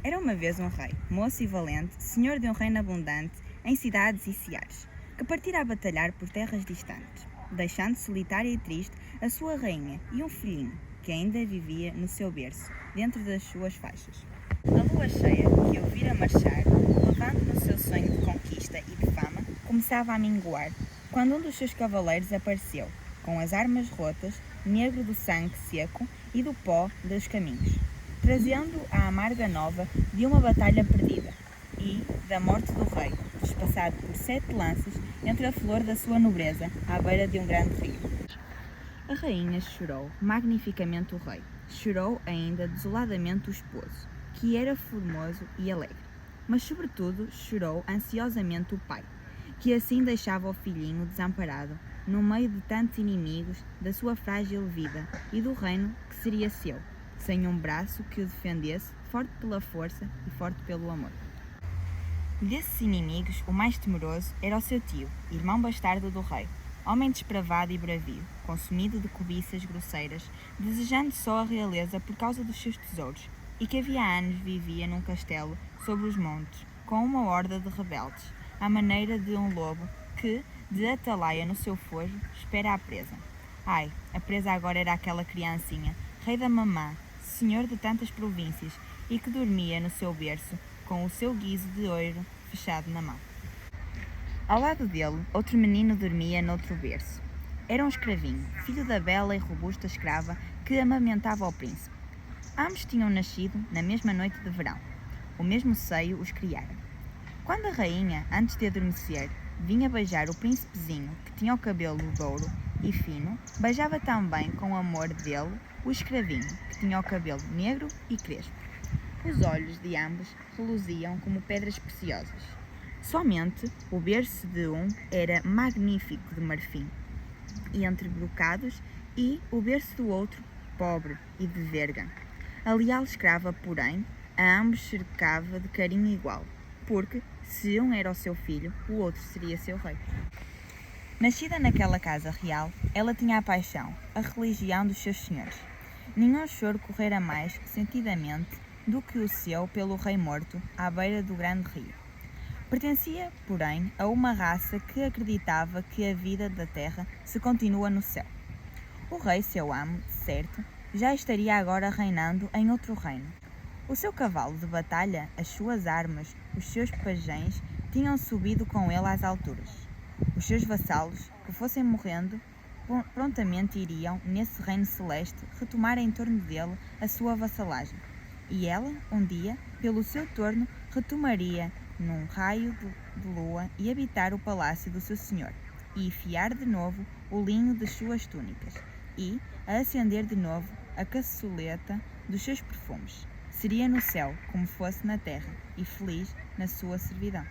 Era uma vez um rei, moço e valente, senhor de um reino abundante, em cidades e seares, que partira a batalhar por terras distantes, deixando solitária e triste a sua rainha e um filhinho, que ainda vivia no seu berço, dentro das suas faixas. A lua cheia, que o vira marchar, levando no seu sonho de conquista e de fama, começava a minguar, quando um dos seus cavaleiros apareceu, com as armas rotas, negro do sangue seco e do pó dos caminhos, trazendo a amarga nova de uma batalha perdida e da morte do rei, despassado por 7 lanças entre a flor da sua nobreza, à beira de um grande rio. A rainha chorou magnificamente o rei, chorou ainda desoladamente o esposo, que era formoso e alegre, mas sobretudo chorou ansiosamente o pai, que assim deixava o filhinho desamparado, no meio de tantos inimigos da sua frágil vida e do reino que seria seu, sem um braço que o defendesse, forte pela força e forte pelo amor. Desses inimigos, o mais temeroso era o seu tio, irmão bastardo do rei, homem despravado e bravio, consumido de cobiças grosseiras, desejando só a realeza por causa dos seus tesouros, e que havia anos vivia num castelo sobre os montes, com uma horda de rebeldes, à maneira de um lobo que, de atalaia no seu fojo, espera a presa. Ai, a presa agora era aquela criancinha, rei da mamã, senhor de tantas províncias, e que dormia no seu berço, com o seu guizo de ouro fechado na mão. Ao lado dele, outro menino dormia noutro berço. Era um escravinho, filho da bela e robusta escrava que amamentava o príncipe. Ambos tinham nascido na mesma noite de verão. O mesmo seio os criara. Quando a rainha, antes de adormecer, vinha beijar o príncipezinho, que tinha o cabelo de ouro e fino, beijava também com amor dele o escravinho, que tinha o cabelo negro e crespo. Os olhos de ambos reluziam como pedras preciosas. Somente o berço de um era magnífico de marfim e entre brocados, e o berço do outro pobre e de verga. A leal escrava, porém, a ambos cercava de carinho igual, porque, se um era o seu filho, o outro seria seu rei. Nascida naquela casa real, ela tinha a paixão, a religião dos seus senhores. Nenhum choro correra mais sentidamente do que o seu pelo rei morto, à beira do grande rio. Pertencia, porém, a uma raça que acreditava que a vida da terra se continua no céu. O rei, seu amo, de certo, já estaria agora reinando em outro reino. O seu cavalo de batalha, as suas armas, os seus pajéns tinham subido com ele às alturas. Os seus vassalos, que fossem morrendo, prontamente iriam, nesse reino celeste, retomar em torno dele a sua vassalagem. E ela, um dia, pelo seu torno, retomaria num raio de lua e habitar o palácio do seu senhor, e fiar de novo o linho das suas túnicas, e a acender de novo a caçoleta dos seus perfumes. Seria no céu, como fosse na terra, e feliz na sua servidão.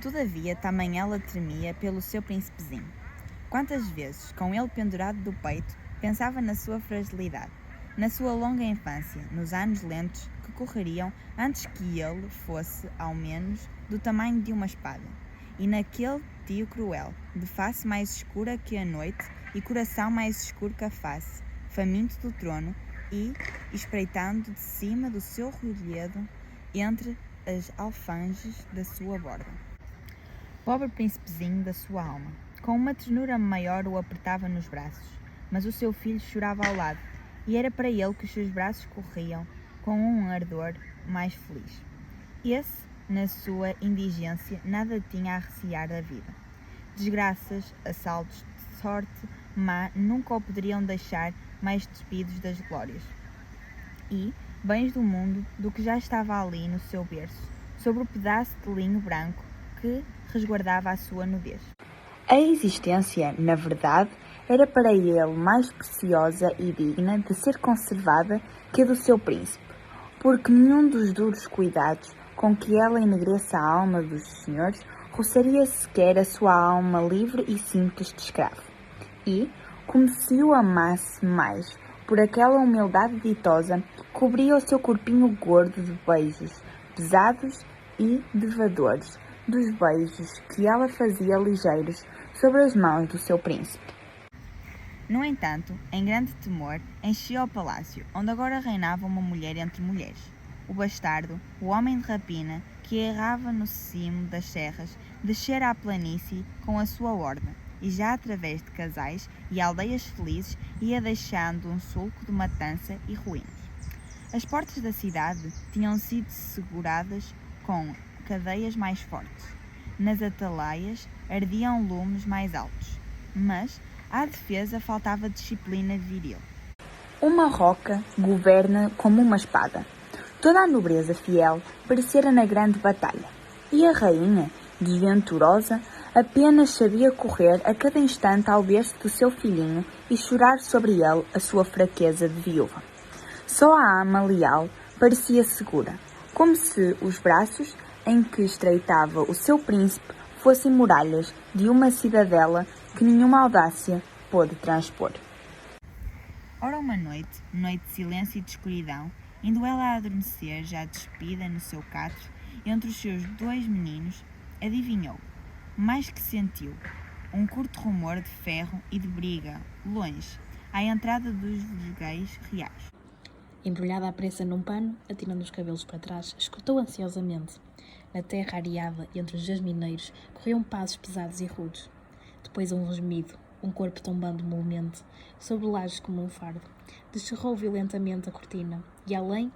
Todavia, também ela tremia pelo seu príncipezinho. Quantas vezes, com ele pendurado do peito, pensava na sua fragilidade, na sua longa infância, nos anos lentos que correriam antes que ele fosse, ao menos, do tamanho de uma espada, e naquele tio cruel, de face mais escura que a noite e coração mais escuro que a face, faminto do trono e espreitando de cima do seu rolhedo entre as alfanges da sua borda. Pobre príncipezinho da sua alma, com uma ternura maior o apertava nos braços, mas o seu filho chorava ao lado, e era para ele que os seus braços corriam com um ardor mais feliz. Esse, na sua indigência, nada tinha a recear da vida. Desgraças, assaltos, sorte má nunca o poderiam deixar mais despidos das glórias e bens do mundo do que já estava ali no seu berço, sobre o pedaço de linho branco que resguardava a sua nudez. A existência, na verdade, era para ele mais preciosa e digna de ser conservada que a do seu príncipe, porque nenhum dos duros cuidados com que ela enegrece a alma dos senhores roçaria sequer a sua alma livre e simples de escravo. E, como se o amasse mais, por aquela humildade ditosa, cobria o seu corpinho gordo de beijos, pesados e devadores, dos beijos que ela fazia ligeiros sobre as mãos do seu príncipe. No entanto, em grande temor, enchia o palácio, onde agora reinava uma mulher entre mulheres. o bastardo, o homem de rapina, que errava no cimo das serras, descera à planície com a sua horda, e já através de casais e aldeias felizes ia deixando um sulco de matança e ruínas. As portas da cidade tinham sido seguradas com cadeias mais fortes. Nas atalaias ardiam lumes mais altos, mas à defesa faltava disciplina viril. Uma roca governa como uma espada. Toda a nobreza fiel perecera na grande batalha, e a rainha, desventurosa, apenas sabia correr a cada instante ao berço do seu filhinho e chorar sobre ele a sua fraqueza de viúva. Só a ama leal parecia segura, como se os braços em que estreitava o seu príncipe fossem muralhas de uma cidadela que nenhuma audácia pôde transpor. Ora uma noite de silêncio e de escuridão, indo ela a adormecer, já despida no seu catre, entre os seus 2 meninos, adivinhou, mais que sentiu, um curto rumor de ferro e de briga, longe, à entrada dos vergueiros reais. Embrulhada à pressa num pano, atirando os cabelos para trás, escutou ansiosamente. Na terra areada, entre os jasmineiros, corriam passos pesados e rudes. Depois um gemido, um corpo tombando molemente, sobre lajes como um fardo. Descerrou violentamente a cortina, e além,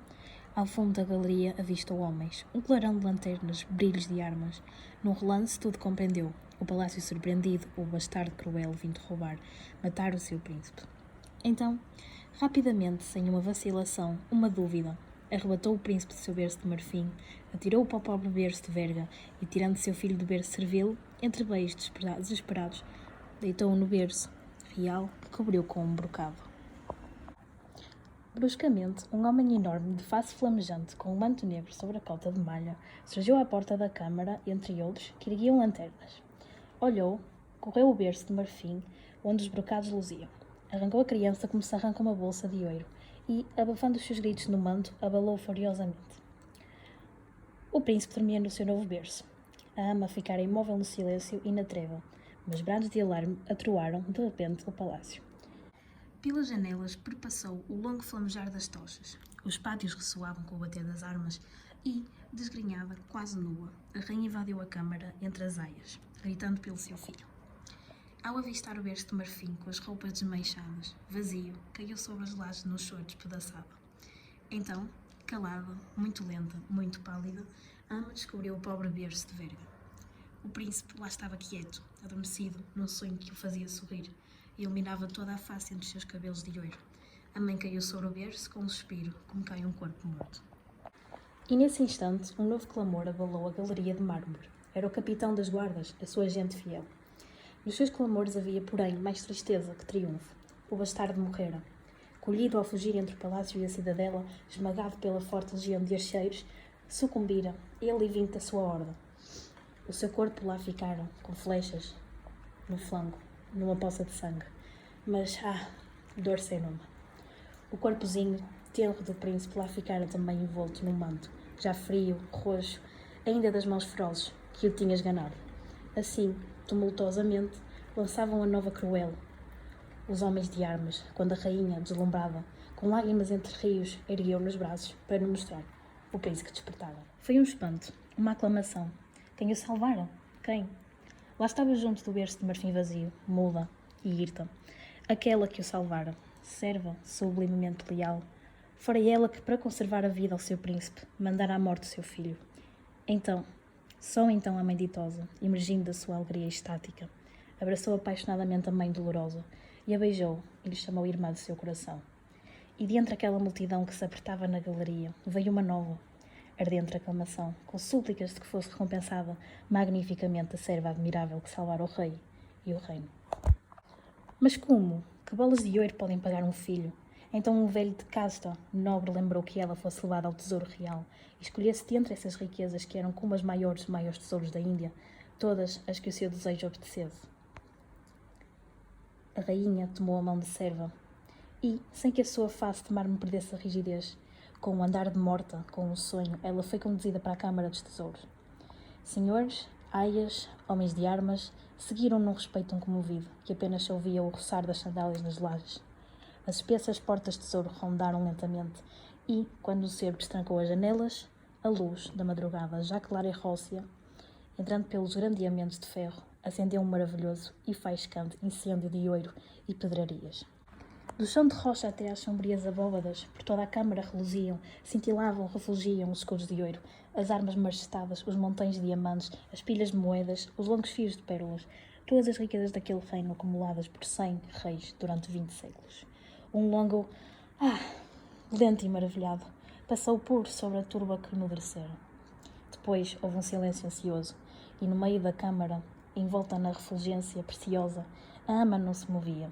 ao fundo da galeria, avistou homens. Um clarão de lanternas, brilhos de armas. Num relance, tudo compreendeu. O palácio surpreendido, o bastardo cruel vindo roubar, matar o seu príncipe. Então, rapidamente, sem uma vacilação, uma dúvida, arrebatou o príncipe do seu berço de marfim, atirou-o para o pobre berço de verga e, tirando seu filho do berço servil, entre beijos desesperados, deitou-o no berço real que cobriu com um brocado. Bruscamente, um homem enorme, de face flamejante, com um manto negro sobre a cota de malha, surgiu à porta da câmara, entre outros, que erguiam lanternas. Olhou, correu o berço de marfim, onde os brocados luziam. Arrancou a criança como se arranca uma bolsa de ouro e, abafando os seus gritos no manto, abalou furiosamente. O príncipe dormia no seu novo berço. A ama ficara imóvel no silêncio e na treva, mas brados de alarme atroaram, de repente, o palácio. Pelas janelas perpassou o longo flamejar das tochas. Os pátios ressoavam com o bater das armas e, desgrenhada, quase nua, a rainha invadiu a câmara entre as aias, gritando pelo seu filho. Ao avistar o berço de marfim com as roupas desmanchadas, vazio, caiu sobre as lajes no choro despedaçado. Então, calada, muito lenta, muito pálida, a ama descobriu o pobre berço de verga. O príncipe lá estava quieto, adormecido, num sonho que o fazia sorrir, e iluminava toda a face entre os seus cabelos de ouro. A mãe caiu sobre o berço com um suspiro, como cai um corpo morto. E nesse instante, um novo clamor abalou a galeria de mármore. Era o capitão das guardas, a sua gente fiel. Nos seus clamores havia, porém, mais tristeza que triunfo. O bastardo morrera. Colhido ao fugir entre o palácio e a cidadela, esmagado pela forte legião de archeiros, sucumbira, ele e 20 da sua horda. O seu corpo lá ficara, com flechas no flanco, numa poça de sangue. Mas, dor sem nome. O corpozinho tenro do príncipe lá ficara também envolto num manto, já frio, roxo, ainda das mãos ferozes, que o tinha esganado. Assim, tumultuosamente, lançavam a nova cruel. Os homens de armas, quando a rainha, deslumbrada, com lágrimas entre rios, ergueu nos braços para lhe mostrar o príncipe que despertava. Foi um espanto, uma aclamação. Quem o salvara? Quem? Lá estava junto do berço de marfim vazio, muda e hirta. Aquela que o salvara, serva, sublimemente leal. Fora ela que, para conservar a vida ao seu príncipe, mandara à morte o seu filho. Então, só então a mãe ditosa, emergindo da sua alegria estática, abraçou apaixonadamente a mãe dolorosa e a beijou e lhe chamou irmã do seu coração. E de entre aquela multidão que se apertava na galeria, veio uma nova, ardente aclamação, com súplicas de que fosse recompensada magnificamente a serva admirável que salvara o rei e o reino. Mas como? Que bolas de ouro podem pagar um filho? Então um velho de casta nobre lembrou que ela fosse levada ao tesouro real e escolhesse de entre essas riquezas que eram como as maiores tesouros da Índia, todas as que o seu desejo obedecesse. A rainha tomou a mão de serva e, sem que a sua face de mármore perdesse a rigidez, com um andar de morta, com um sonho, ela foi conduzida para a Câmara dos Tesouros. Senhores, aias, homens de armas, seguiram num respeito comovido, que apenas se ouvia o roçar das sandálias nas lajes. As espessas portas de tesouro rondaram lentamente e, quando o ser destrancou as janelas, a luz da madrugada, já clara e rósea, entrando pelos grandeamentos de ferro, acendeu um maravilhoso e faiscante incêndio de ouro e pedrarias. Do chão de rocha até às sombrias abóbadas, por toda a câmara reluziam, cintilavam, refulgiam os escudos de ouro, as armas majestadas, os montões de diamantes, as pilhas de moedas, os longos fios de pérolas, todas as riquezas daquele reino acumuladas por 100 reis durante 20 séculos. Um longo lento e maravilhado passou por sobre a turba que enudrecera. Depois houve um silêncio ansioso, e no meio da câmara, envolta na refulgência preciosa, a ama não se movia.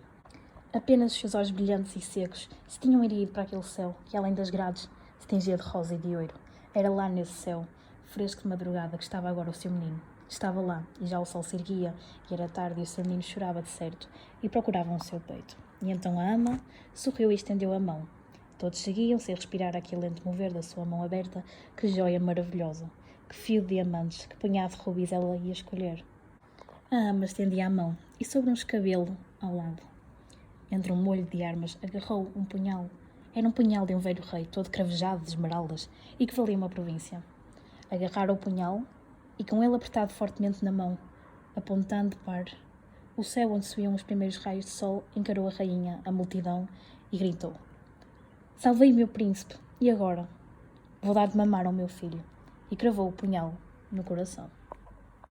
Apenas os seus olhos brilhantes e secos se tinham erido para aquele céu que, além das grades, se tingia de rosa e de ouro. Era lá nesse céu, fresco de madrugada, que estava agora o seu menino. Estava lá, e já o sol se erguia, e era tarde, e o seu menino chorava de certo, e procuravam o seu peito. E então a ama sorriu e estendeu a mão. Todos seguiam, sem respirar aquele lento mover da sua mão aberta. Que joia maravilhosa! Que fio de diamantes, que punhado de rubis ela ia escolher. A ama estendia a mão, e sobre um escabelo, ao lado, entre um molho de armas, agarrou um punhal. Era um punhal de um velho rei, todo cravejado de esmeraldas, e que valia uma província. Agarrara o punhal, e com ele apertado fortemente na mão, apontando para o céu onde subiam os primeiros raios de sol, encarou a rainha, a multidão, e gritou: "Salvei meu príncipe, e agora? Vou dar de mamar ao meu filho." E cravou o punhal no coração.